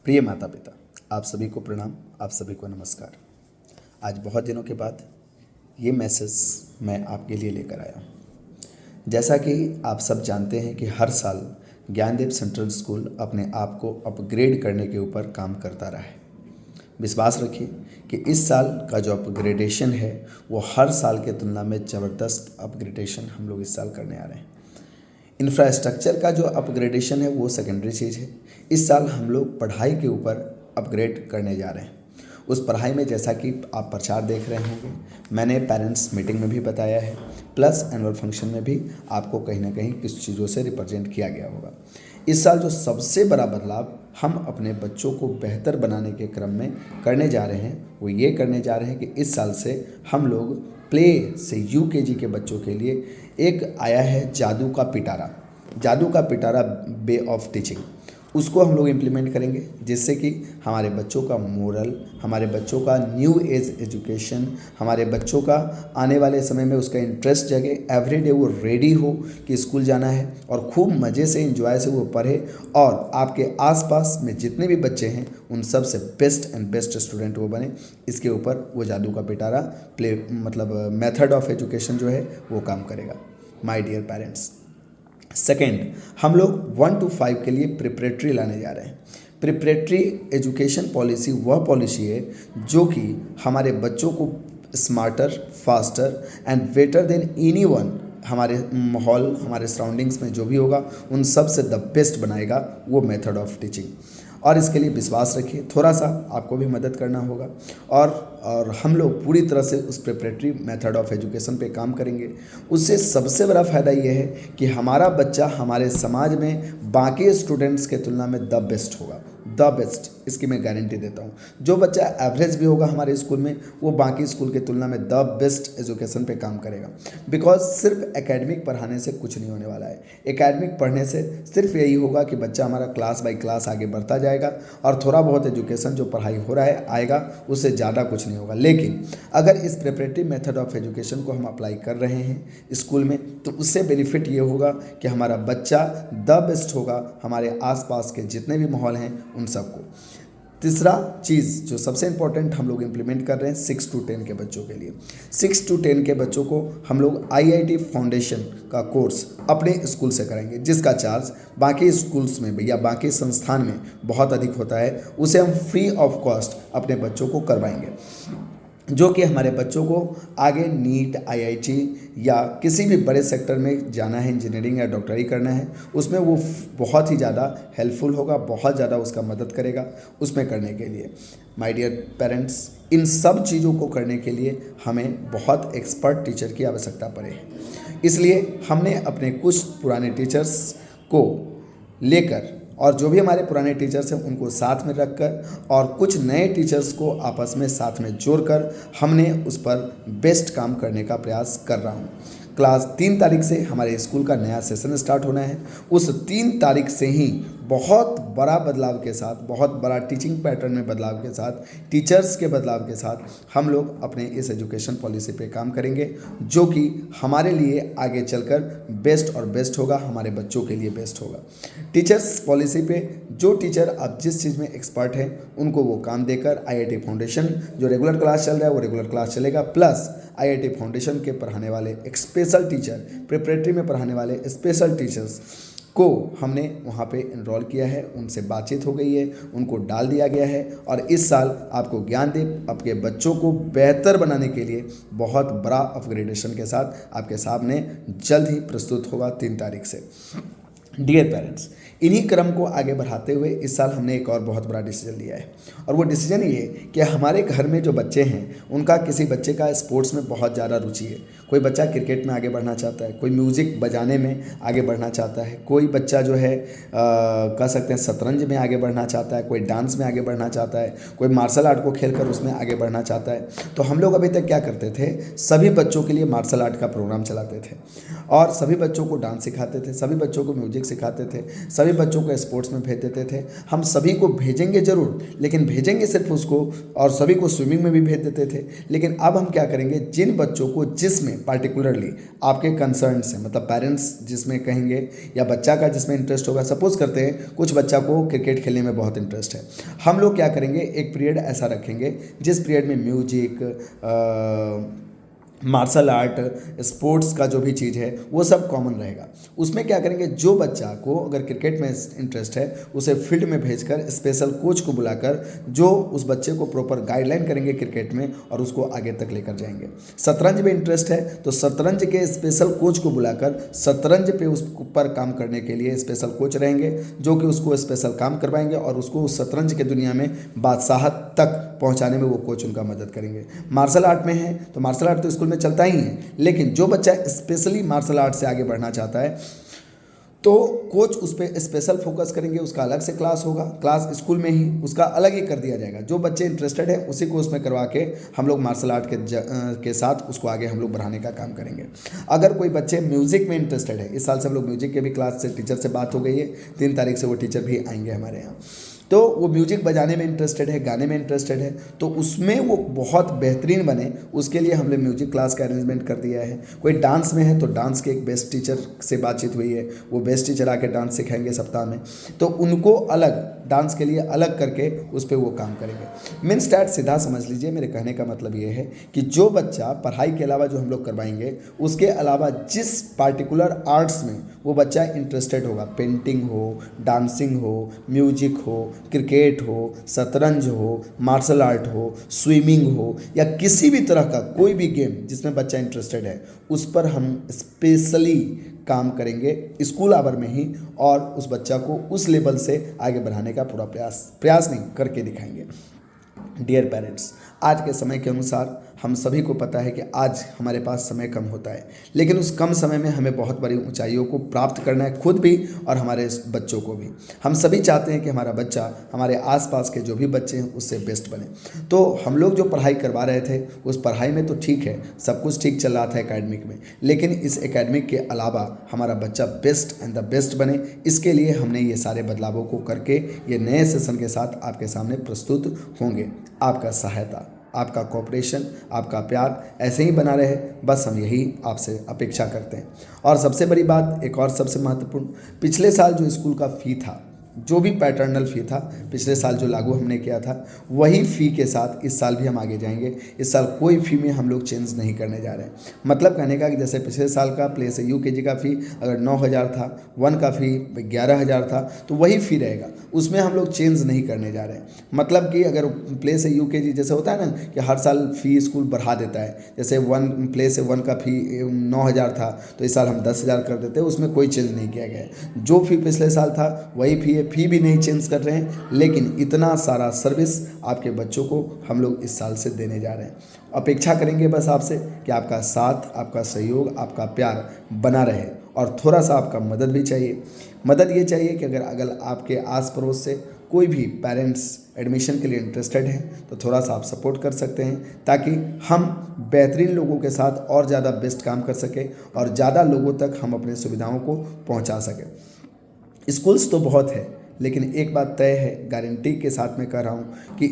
प्रिय माता पिता, आप सभी को प्रणाम, आप सभी को नमस्कार। आज बहुत दिनों के बाद ये मैसेज मैं आपके लिए लेकर आया हूँ। जैसा कि आप सब जानते हैं कि हर साल ज्ञानदीप सेंट्रल स्कूल अपने आप को अपग्रेड करने के ऊपर काम करता रहा है। विश्वास रखिए कि इस साल का जो अपग्रेडेशन है वो हर साल के तुलना में ज़बरदस्त अपग्रेडेशन हम लोग इस साल करने आ रहे हैं। इंफ्रास्ट्रक्चर का जो अपग्रेडेशन है वो सेकेंडरी चीज़ है। इस साल हम लोग पढ़ाई के ऊपर अपग्रेड करने जा रहे हैं। उस पढ़ाई में जैसा कि आप प्रचार देख रहे होंगे, मैंने पेरेंट्स मीटिंग में भी बताया है, प्लस एनुअल फंक्शन में भी आपको कहीं ना कहीं किस चीज़ों से रिप्रेजेंट किया गया होगा। इस साल जो सबसे बड़ा बदलाव हम अपने बच्चों को बेहतर बनाने के क्रम में करने जा रहे हैं वो ये करने जा रहे हैं कि इस साल से हम लोग प्ले से यूकेजी के बच्चों के लिए एक आया है जादू का पिटारा वे ऑफ टीचिंग। उसको हम लोग इम्प्लीमेंट करेंगे, जिससे कि हमारे बच्चों का मोरल, हमारे बच्चों का न्यू एज एजुकेशन, हमारे बच्चों का आने वाले समय में उसका इंटरेस्ट जगे, एवरीडे वो रेडी हो कि स्कूल जाना है और खूब मज़े से इंजॉय से वो पढ़े और आपके आसपास में जितने भी बच्चे हैं उन सब से बेस्ट एंड बेस्ट स्टूडेंट वो बने। इसके ऊपर वो जादू का पिटारा प्ले मेथड ऑफ एजुकेशन जो है वो काम करेगा। माय डियर पेरेंट्स, सेकेंड, हम लोग 1 to 5 के लिए प्रिपरेटरी लाने जा रहे हैं। प्रिपरेटरी एजुकेशन पॉलिसी वह पॉलिसी है जो कि हमारे बच्चों को smarter, faster and better than anyone, हमारे माहौल, हमारे सराउंडिंग्स में जो भी होगा उन सब से द बेस्ट बनाएगा वो मेथड ऑफ टीचिंग। और इसके लिए विश्वास रखिए, थोड़ा सा आपको भी मदद करना होगा और हम लोग पूरी तरह से उस प्रिपरेटरी मेथड ऑफ एजुकेशन पे काम करेंगे। उससे सबसे बड़ा फ़ायदा ये है कि हमारा बच्चा हमारे समाज में बाकी स्टूडेंट्स के तुलना में द बेस्ट होगा, द बेस्ट, इसकी मैं गारंटी देता हूँ। जो बच्चा एवरेज भी होगा हमारे स्कूल में वो बाकी स्कूल के तुलना में द बेस्ट एजुकेशन पे काम करेगा। बिकॉज सिर्फ एकेडमिक पढ़ाने से कुछ नहीं होने वाला है। एकेडमिक पढ़ने से सिर्फ यही होगा कि बच्चा हमारा क्लास बाई क्लास आगे बढ़ता जाएगा और थोड़ा बहुत एजुकेशन जो पढ़ाई हो रहा है आएगा, उससे ज़्यादा कुछ नहीं होगा। लेकिन अगर इस प्रिपरेटरी मेथड ऑफ एजुकेशन को हम अप्लाई कर रहे हैं स्कूल में तो उससे बेनिफिट ये होगा कि हमारा बच्चा द बेस्ट होगा हमारे आसपास के जितने भी माहौल हैं उन सबको। तीसरा चीज़ जो सबसे इम्पोर्टेंट हम लोग इम्प्लीमेंट कर रहे हैं 6 to 10 के बच्चों के लिए, 6 to 10 के बच्चों को हम लोग IIT फाउंडेशन का कोर्स अपने स्कूल से कराएंगे, जिसका चार्ज बाकी स्कूल्स में या बाकी संस्थान में बहुत अधिक होता है। उसे हम फ्री ऑफ कॉस्ट अपने बच्चों को करवाएंगे, जो कि हमारे बच्चों को आगे नीट, IIT या किसी भी बड़े सेक्टर में जाना है, इंजीनियरिंग या डॉक्टरी करना है, उसमें वो बहुत ही ज़्यादा हेल्पफुल होगा, बहुत ज़्यादा उसका मदद करेगा उसमें करने के लिए। माय डियर पेरेंट्स, इन सब चीज़ों को करने के लिए हमें बहुत एक्सपर्ट टीचर की आवश्यकता पड़े, इसलिए हमने अपने कुछ पुराने टीचर्स को लेकर और जो भी हमारे पुराने टीचर्स हैं उनको साथ में रखकर और कुछ नए टीचर्स को आपस में साथ में जोड़कर हमने उस पर बेस्ट काम करने का प्रयास कर रहा हूँ। क्लास 3 तारीख से हमारे स्कूल का नया सेशन स्टार्ट होना है। उस 3 तारीख से ही बहुत बड़ा बदलाव के साथ, बहुत बड़ा टीचिंग पैटर्न में बदलाव के साथ, टीचर्स के बदलाव के साथ हम लोग अपने इस एजुकेशन पॉलिसी पे काम करेंगे, जो कि हमारे लिए आगे चलकर बेस्ट और बेस्ट होगा, हमारे बच्चों के लिए बेस्ट होगा। टीचर्स पॉलिसी पे जो टीचर अब जिस चीज़ में एक्सपर्ट हैं उनको वो काम देकर IIT फाउंडेशन जो रेगुलर क्लास चल रहा है वो रेगुलर क्लास चलेगा, प्लस IIT फाउंडेशन के पढ़ाने वाले एक स्पेशल टीचर, प्रिपरेटरी में पढ़ाने वाले स्पेशल टीचर्स को हमने वहाँ पे इनरोल किया है, उनसे बातचीत हो गई है, उनको डाल दिया गया है और इस साल आपको ज्ञानदीप आपके बच्चों को बेहतर बनाने के लिए बहुत बड़ा अपग्रेडेशन के साथ आपके सामने जल्द ही प्रस्तुत होगा 3 तारीख से। डियर पेरेंट्स, इन्हीं क्रम को आगे बढ़ाते हुए इस साल हमने एक और बहुत बड़ा डिसीजन लिया है और वो डिसीजन ये कि हमारे घर में जो बच्चे हैं उनका किसी बच्चे का स्पोर्ट्स में बहुत ज़्यादा रुचि है। कोई बच्चा क्रिकेट में आगे बढ़ना चाहता है, कोई म्यूज़िक बजाने में आगे बढ़ना चाहता है, कोई बच्चा जो है कह सकते हैं शतरंज में आगे बढ़ना चाहता है, कोई डांस में आगे बढ़ना चाहता है, कोई मार्शल आर्ट को खेल कर उसमें आगे बढ़ना चाहता है। तो हम लोग अभी तक क्या करते थे, सभी बच्चों के लिए मार्शल आर्ट का प्रोग्राम चलाते थे और सभी बच्चों को डांस सिखाते थे, सभी बच्चों को म्यूजिक सिखाते थे, सभी सभी बच्चों को स्पोर्ट्स में भेज देते थे। हम सभी को भेजेंगे ज़रूर, लेकिन भेजेंगे सिर्फ उसको, और सभी को स्विमिंग में भी भेज देते थे। लेकिन अब हम क्या करेंगे, जिन बच्चों को जिसमें पार्टिकुलरली आपके कंसर्न से, मतलब पेरेंट्स जिसमें कहेंगे या बच्चा का जिसमें इंटरेस्ट होगा, सपोज करते हैं कुछ बच्चा को क्रिकेट खेलने में बहुत इंटरेस्ट है, हम लोग क्या करेंगे, एक पीरियड ऐसा रखेंगे जिस पीरियड में म्यूजिक, मार्शल आर्ट, स्पोर्ट्स का जो भी चीज़ है वो सब कॉमन रहेगा। उसमें क्या करेंगे, जो बच्चा को अगर क्रिकेट में इंटरेस्ट है उसे फील्ड में भेजकर स्पेशल कोच को बुलाकर जो उस बच्चे को प्रॉपर गाइडलाइन करेंगे क्रिकेट में और उसको आगे तक लेकर जाएंगे। शतरंज में इंटरेस्ट है तो शतरंज के स्पेशल कोच को बुलाकर शतरंज पे उस पर काम करने के लिए स्पेशल कोच रहेंगे जो कि उसको स्पेशल काम करवाएंगे और उसको उस शतरंज के दुनिया में बादशाहत तक पहुंचाने में वो कोच उनका मदद करेंगे। मार्शल आर्ट में है तो मार्शल आर्ट तो स्कूल में चलता ही है, लेकिन जो बच्चा स्पेशली मार्शल आर्ट से आगे बढ़ना चाहता है तो कोच उस पर स्पेशल फोकस करेंगे, उसका अलग से क्लास होगा, क्लास स्कूल में ही उसका अलग ही कर दिया जाएगा। जो बच्चे इंटरेस्टेड है उसी को उसमें करवा के हम लोग मार्शल आर्ट के साथ उसको आगे हम लोग बढ़ाने का काम करेंगे। अगर कोई बच्चे म्यूज़िक में इंटरेस्टेड है, इस साल से हम लोग म्यूज़िक के भी क्लास से टीचर से बात हो गई है, 3 तारीख से वो टीचर भी आएंगे हमारे यहाँ, तो वो म्यूजिक बजाने में इंटरेस्टेड है, गाने में इंटरेस्टेड है, तो उसमें वो बहुत बेहतरीन बने उसके लिए हमने म्यूजिक क्लास का अरेंजमेंट कर दिया है। कोई डांस में है तो डांस के एक बेस्ट टीचर से बातचीत हुई है, वो बेस्ट टीचर आके डांस सिखाएंगे सप्ताह में, तो उनको अलग डांस के लिए अलग करके उस पर वो काम करेंगे। मीन्स डैट सीधा समझ लीजिए, मेरे कहने का मतलब ये है कि जो बच्चा पढ़ाई के अलावा जो हम लोग करवाएंगे उसके अलावा जिस पार्टिकुलर आर्ट्स में वो बच्चा इंटरेस्टेड होगा, पेंटिंग हो, डांसिंग हो, म्यूजिक हो, क्रिकेट हो, शतरंज हो, मार्शल आर्ट हो, स्विमिंग हो, या किसी भी तरह का कोई भी गेम जिसमें बच्चा इंटरेस्टेड है उस पर हम स्पेशली काम करेंगे स्कूल आवर में ही, और उस बच्चा को उस लेवल से आगे बढ़ाने का पूरा प्रयास नहीं करके दिखाएंगे। डियर पेरेंट्स, आज के समय के अनुसार हम सभी को पता है कि आज हमारे पास समय कम होता है, लेकिन उस कम समय में हमें बहुत बड़ी ऊंचाइयों को प्राप्त करना है, खुद भी और हमारे बच्चों को भी। हम सभी चाहते हैं कि हमारा बच्चा हमारे आसपास के जो भी बच्चे हैं उससे बेस्ट बने। तो हम लोग जो पढ़ाई करवा रहे थे उस पढ़ाई में तो ठीक है, सब कुछ ठीक चल रहा था एकेडमिक में, लेकिन इस एकेडमिक के अलावा हमारा बच्चा बेस्ट एंड द बेस्ट बने, इसके लिए हमने ये सारे बदलावों को करके ये नए सेशन के साथ आपके सामने प्रस्तुत होंगे। आपका सहायता, आपका कोऑपरेशन, आपका प्यार ऐसे ही बना रहे, बस हम यही आपसे अपेक्षा करते हैं। और सबसे बड़ी बात, एक और सबसे महत्वपूर्ण, पिछले साल जो स्कूल का फ़ी था, जो भी पैटर्नल फ़ी था पिछले साल जो लागू हमने किया था, वही फ़ी के साथ इस साल भी हम आगे जाएंगे। इस साल कोई फ़ी में हम लोग चेंज नहीं करने जा रहे हैं। मतलब कहने का कि जैसे पिछले साल का प्ले से यूकेजी का फ़ी अगर 9,000 था, 1 का फ़ी 11,000 था, तो वही फ़ी रहेगा, उसमें हम लोग चेंज नहीं करने जा रहे हैं। मतलब कि अगर प्ले से यूकेजी जैसे होता है ना कि हर साल फ़ी स्कूल बढ़ा देता है, जैसे प्ले से 1 का फ़ी 9,000 था तो इस साल हम 10,000 कर देते हैं, उसमें कोई चेंज नहीं किया गया है। जो फ़ी पिछले साल था वही फ़ी, फ़ी भी नहीं चेंज कर रहे हैं, लेकिन इतना सारा सर्विस आपके बच्चों को हम लोग इस साल से देने जा रहे हैं। अपेक्षा करेंगे बस आपसे कि आपका साथ, आपका सहयोग, आपका प्यार बना रहे, और थोड़ा सा आपका मदद भी चाहिए। मदद ये चाहिए कि अगर आपके आस पड़ोस से कोई भी पेरेंट्स एडमिशन के लिए इंटरेस्टेड हैं तो थोड़ा सा आप सपोर्ट कर सकते हैं, ताकि हम बेहतरीन लोगों के साथ और ज़्यादा बेस्ट काम कर सकें और ज़्यादा लोगों तक हम अपने सुविधाओं को पहुंचा सकें। स्कूल्स तो बहुत है, लेकिन एक बात तय है, गारंटी के साथ मैं कह रहा हूँ कि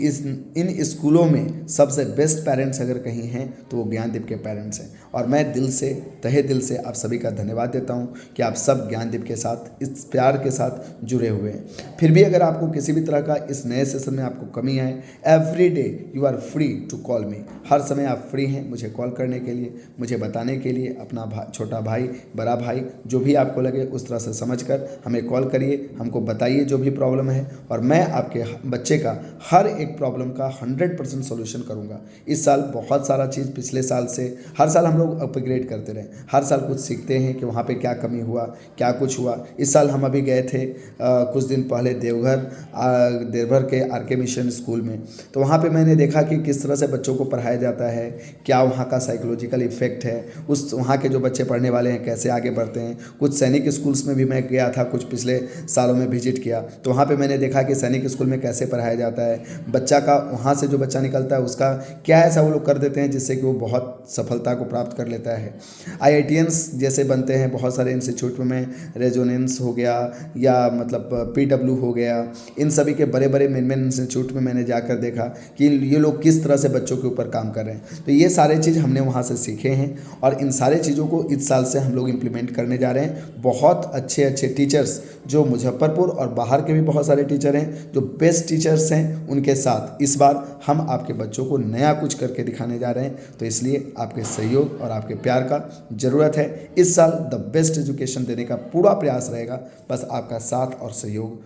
इन स्कूलों में सबसे बेस्ट पेरेंट्स अगर कहीं हैं तो वो ज्ञानदीप के पेरेंट्स हैं। और मैं दिल से, तहे दिल से आप सभी का धन्यवाद देता हूँ कि आप सब ज्ञानदीप के साथ इस प्यार के साथ जुड़े हुए हैं। फिर भी अगर आपको किसी भी तरह का इस नए सेशन में आपको कमी आए, every day you are free to call me. हर समय आप फ्री हैं मुझे कॉल करने के लिए, मुझे बताने के लिए, अपना छोटा भाई, बड़ा भाई, जो भी आपको लगे उस तरह से समझकर हमें कॉल करिए, हमको बताइए जो भी प्रॉब्लम है, और मैं आपके बच्चे का हर एक प्रॉब्लम का 100% सॉल्यूशन करूंगा। इस साल बहुत सारा चीज़ पिछले साल से, हर साल हम लोग अपग्रेड करते रहे, हर साल कुछ सीखते हैं कि वहाँ पे क्या कमी हुआ, क्या कुछ हुआ। इस साल हम अभी गए थे कुछ दिन पहले देवघर के आरके मिशन स्कूल में, तो वहाँ पे मैंने देखा कि किस तरह से बच्चों को पढ़ाया जाता है, क्या वहाँ का साइकोलॉजिकल इफेक्ट है, उस वहाँ के जो बच्चे पढ़ने वाले हैं कैसे आगे बढ़ते हैं। कुछ सैनिक स्कूल्स में भी मैं गया था, कुछ पिछले सालों में विजिट किया, गया तो वहाँ पे मैंने देखा कि सैनिक स्कूल में कैसे पढ़ाया जाता है, बच्चा का वहाँ से जो बच्चा निकलता है उसका क्या ऐसा वो लोग कर देते हैं जिससे कि वो बहुत सफलता को प्राप्त कर लेता है। IITians जैसे बनते हैं बहुत सारे इंस्टीट्यूट में, रेजोनेंस हो गया या मतलब PW हो गया, इन सभी के बड़े बड़े मेन मेन इंस्टीट्यूट में मैंने जाकर देखा कि ये लोग किस तरह से बच्चों के ऊपर काम कर रहे हैं। तो ये सारे चीज़ हमने वहाँ से सीखे हैं और इन सारे चीज़ों को इस साल से हम लोग इम्प्लीमेंट करने जा रहे हैं। बहुत अच्छे अच्छे टीचर्स जो मुजफ्फरपुर और बाहर के भी बहुत सारे टीचर हैं जो बेस्ट टीचर्स हैं, उनके साथ इस बार हम आपके बच्चों को नया कुछ करके दिखाने जा रहे हैं। तो इसलिए आपके सहयोग और आपके प्यार का ज़रूरत है। इस साल द बेस्ट एजुकेशन देने का पूरा प्रयास रहेगा, बस आपका साथ और सहयोग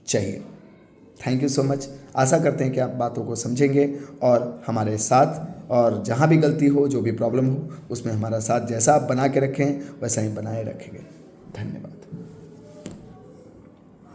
चाहिए। Thank you so much. आशा करते हैं कि आप बातों को समझेंगे और हमारे साथ, और जहाँ भी गलती हो, जो भी प्रॉब्लम हो, उसमें हमारा साथ जैसा आप बना के रखें वैसा ही बनाए रखेंगे। धन्यवाद।